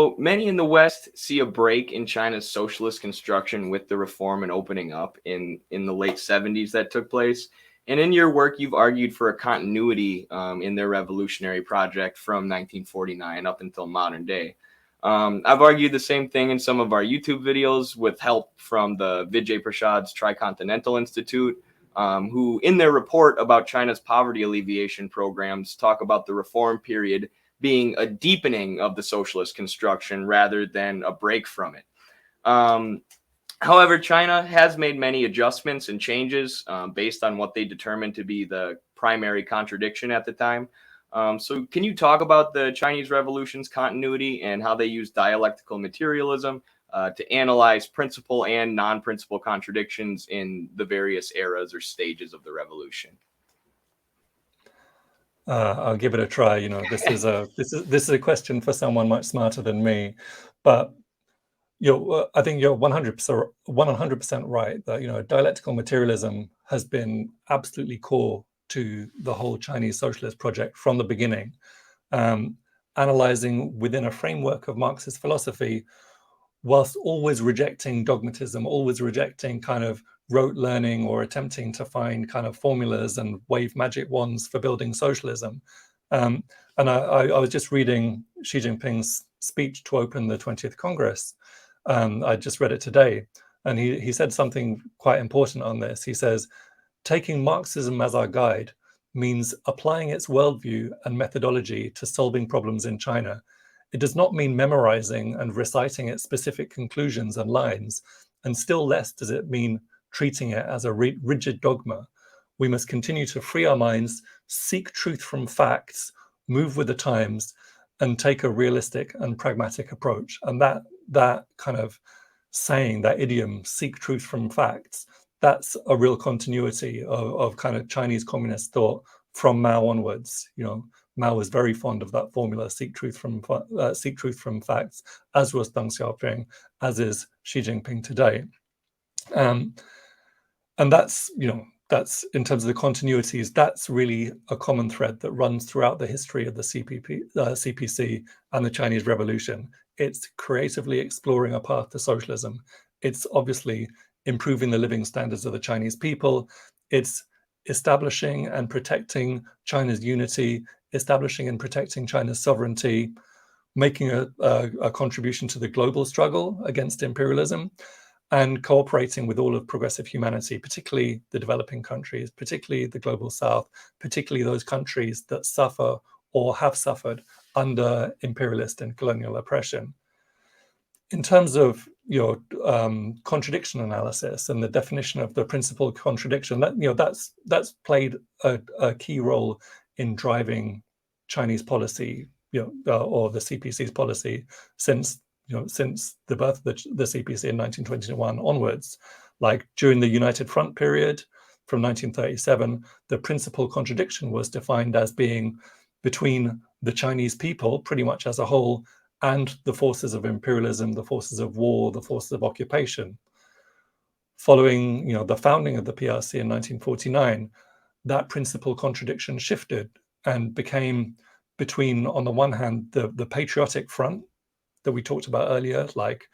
So many in the West see a break in China's socialist construction with the reform and opening up in the late 70s that took place. And in your work, you've argued for a continuity in their revolutionary project from 1949 up until modern day. I've argued the same thing in some of our YouTube videos with help from the Vijay Prasad's Tricontinental Institute, who in their report about China's poverty alleviation programs talk about the reform period being a deepening of the socialist construction rather than a break from it. However, China has made many adjustments and changes based on what they determined to be the primary contradiction at the time. So can you talk about the Chinese Revolution's continuity and how they use dialectical materialism to analyze principal and non-principal contradictions in the various eras or stages of the revolution? I'll give it a try. This is a question for someone much smarter than me, but I think you're 100% right that dialectical materialism has been absolutely core to the whole Chinese socialist project from the beginning, analyzing within a framework of Marxist philosophy, whilst always rejecting dogmatism, always rejecting kind of rote learning or attempting to find kind of formulas and wave magic wands for building socialism. And I was just reading Xi Jinping's speech to open the 20th Congress. I just read it today, and he said something quite important on this. He says, taking Marxism as our guide means applying its worldview and methodology to solving problems in China. It does not mean memorizing and reciting its specific conclusions and lines, and still less does it mean treating it as a rigid dogma. We must continue to free our minds, seek truth from facts, move with the times, and take a realistic and pragmatic approach. And that kind of saying, that idiom, seek truth from facts, that's a real continuity of kind of Chinese communist thought from Mao onwards. Mao was very fond of that formula, seek truth from facts, as was Deng Xiaoping, as is Xi Jinping today. And that's in terms of the continuities, that's really a common thread that runs throughout the history of the CPC and the Chinese Revolution. It's creatively exploring a path to socialism. It's obviously improving the living standards of the Chinese people. It's establishing and protecting China's unity, establishing and protecting China's sovereignty, making a contribution to the global struggle against imperialism, and cooperating with all of progressive humanity, particularly the developing countries, particularly the global south, particularly those countries that suffer or have suffered under imperialist and colonial oppression. In terms of your contradiction analysis and the definition of the principal contradiction, that's played a key role in driving Chinese policy, or the CPC's policy since the birth of the CPC in 1921 onwards. Like during the United Front period from 1937, the principal contradiction was defined as being between the Chinese people, pretty much as a whole, and the forces of imperialism, the forces of war, the forces of occupation. Following the founding of the PRC in 1949, that principal contradiction shifted and became between, on the one hand, the patriotic front that we talked about earlier, like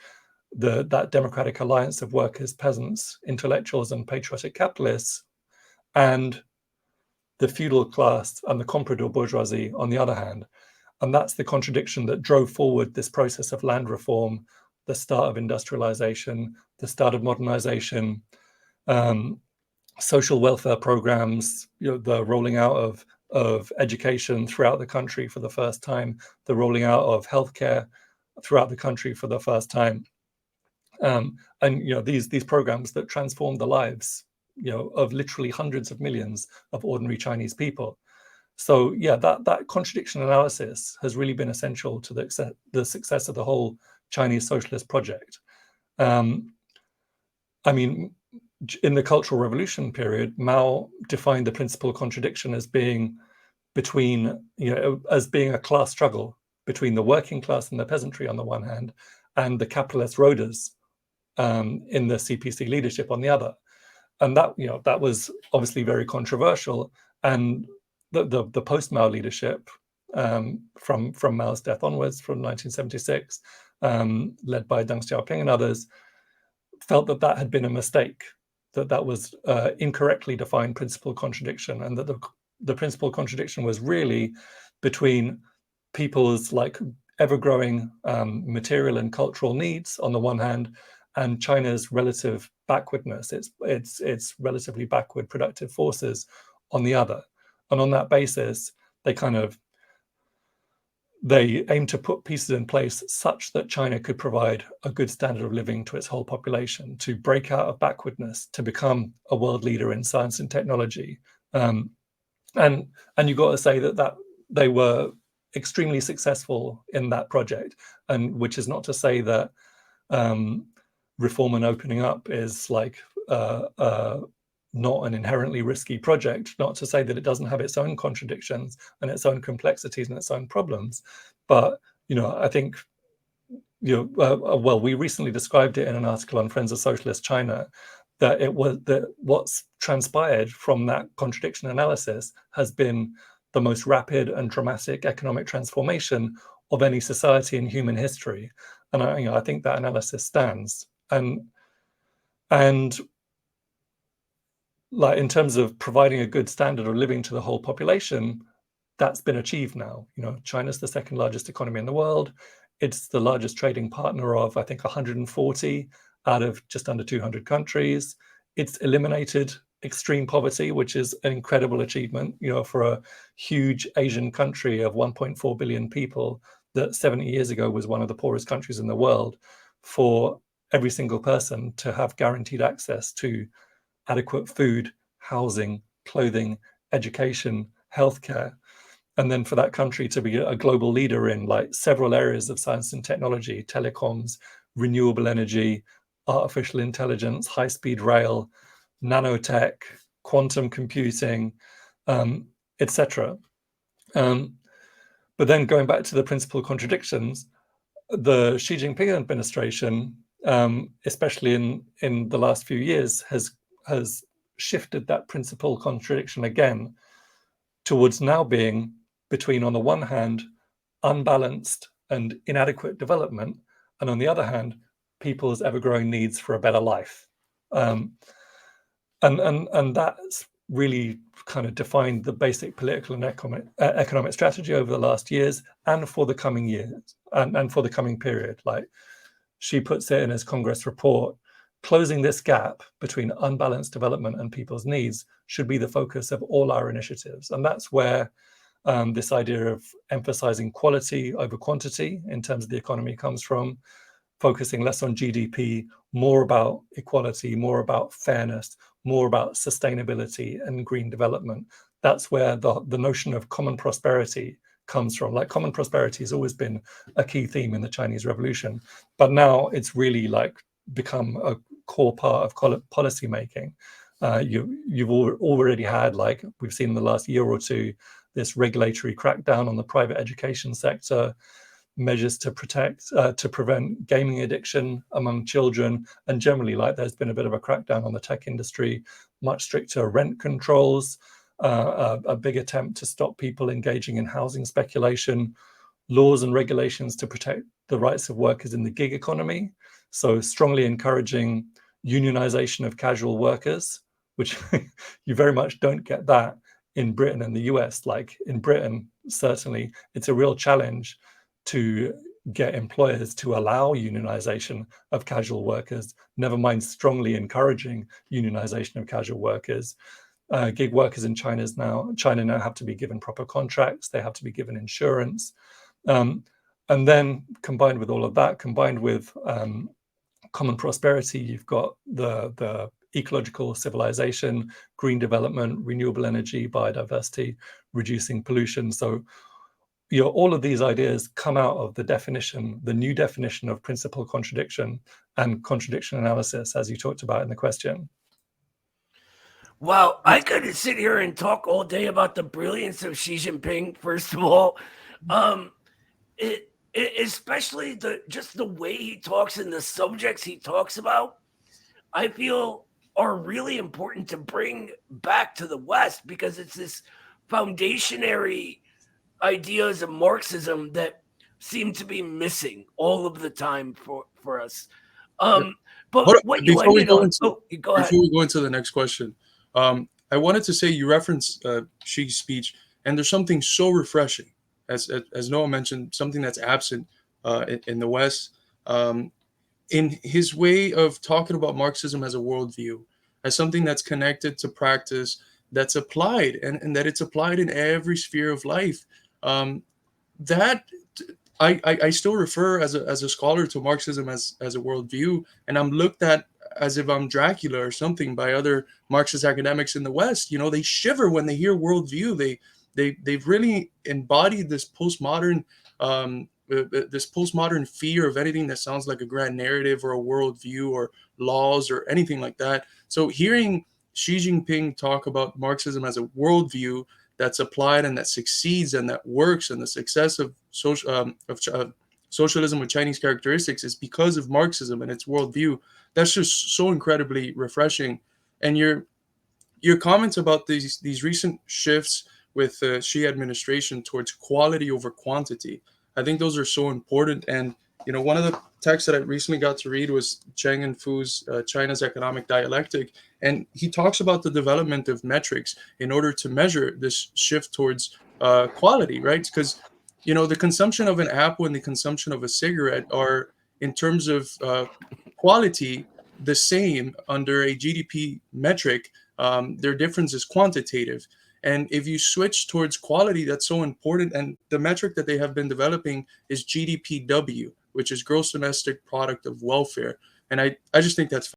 that democratic alliance of workers, peasants, intellectuals, and patriotic capitalists, and the feudal class and the comprador bourgeoisie on the other hand. And that's the contradiction that drove forward this process of land reform, the start of industrialization, the start of modernization, social welfare programs, the rolling out of education throughout the country for the first time, the rolling out of healthcare throughout the country for the first time. And these programs that transformed the lives of literally hundreds of millions of ordinary Chinese people. So yeah, that contradiction analysis has really been essential to the success of the whole Chinese socialist project. In the Cultural Revolution period, Mao defined the principal contradiction as being as being a class struggle between the working class and the peasantry on the one hand, and the capitalist roaders in the CPC leadership on the other. And that was obviously very controversial. And the post-Mao leadership from Mao's death onwards, from 1976, led by Deng Xiaoping and others, felt that that had been a mistake, that was incorrectly defined principal contradiction, and that the principal contradiction was really between people's like ever-growing material and cultural needs on the one hand, and China's relative backwardness, its relatively backward productive forces on the other. And on that basis, they aim to put pieces in place such that China could provide a good standard of living to its whole population, to break out of backwardness, to become a world leader in science and technology. And you got to say that they were extremely successful in that project, and which is not to say that reform and opening up is like not an inherently risky project, not to say that it doesn't have its own contradictions and its own complexities and its own problems. But, I think, well, we recently described it in an article on Friends of Socialist China, that what's transpired from that contradiction analysis has been the most rapid and dramatic economic transformation of any society in human history. And I think that analysis stands. And like in terms of providing a good standard of living to the whole population, that's been achieved now. China's the second largest economy in the world. It's the largest trading partner of, I think, 140 out of just under 200 countries. It's eliminated extreme poverty, which is an incredible achievement, for a huge Asian country of 1.4 billion people that 70 years ago was one of the poorest countries in the world, for every single person to have guaranteed access to adequate food, housing, clothing, education, healthcare, and then for that country to be a global leader in like several areas of science and technology, telecoms, renewable energy, artificial intelligence, high-speed rail, nanotech, quantum computing, etc. But then going back to the principal contradictions, the Xi Jinping administration, especially in the last few years, has shifted that principal contradiction again towards now being between, on the one hand, unbalanced and inadequate development, and on the other hand, people's ever-growing needs for a better life. And that's really kind of defined the basic political and economic strategy over the last years and for the coming years and for the coming period. Like she puts it in his Congress report, closing this gap between unbalanced development and people's needs should be the focus of all our initiatives. And that's where this idea of emphasizing quality over quantity in terms of the economy comes from, focusing less on GDP, more about equality, more about fairness, more about sustainability and green development. That's where the notion of common prosperity comes from. Like common prosperity has always been a key theme in the Chinese Revolution, but now it's really like become a core part of policy making. You've already had, like we've seen in the last year or two, this regulatory crackdown on the private education sector, measures to prevent gaming addiction among children, and generally, like there's been a bit of a crackdown on the tech industry, much stricter rent controls, a big attempt to stop people engaging in housing speculation, laws and regulations to protect the rights of workers in the gig economy. So strongly encouraging unionization of casual workers, which you very much don't get that in Britain and the US. Like in Britain, certainly, it's a real challenge to get employers to allow unionization of casual workers, never mind strongly encouraging unionization of casual workers. Gig workers in China now have to be given proper contracts, they have to be given insurance. And then combined with all of that, combined with common prosperity, you've got the ecological civilization, green development, renewable energy, biodiversity, reducing pollution. So all of these ideas come out of the new definition of principal contradiction and contradiction analysis, as you talked about in the question. Well, I could sit here and talk all day about the brilliance of Xi Jinping, first of all. Especially just the way he talks and the subjects he talks about, I feel are really important to bring back to the West, because it's this foundationary ideas of Marxism that seem to be missing all of the time for us. But what you ended on, you go ahead. Before we go into the next question, I wanted to say you referenced Xi's speech, and there's something so refreshing, as Noah mentioned, something that's absent in the West, in his way of talking about Marxism as a worldview, as something that's connected to practice, that's applied, and that it's applied in every sphere of life. That I still refer as a scholar to Marxism as a worldview, and I'm looked at as if I'm Dracula or something by other Marxist academics in the West. You know, they shiver when they hear worldview. They've really embodied this postmodern fear of anything that sounds like a grand narrative or a worldview or laws or anything like that. So hearing Xi Jinping talk about Marxism as a worldview that's applied and that succeeds and that works, and the success of socialism with Chinese characteristics is because of Marxism and its worldview. That's just so incredibly refreshing. And your comments about these recent shifts with the Xi administration towards quality over quantity, I think those are so important. And one of the texts that I recently got to read was Cheng and Fu's China's Economic Dialectic, and he talks about the development of metrics in order to measure this shift towards quality, right? Because the consumption of an apple and the consumption of a cigarette are, in terms of quality, the same under a GDP metric. Their difference is quantitative. And if you switch towards quality, that's so important. And the metric that they have been developing is GDPW, which is gross domestic product of welfare. And I just think that's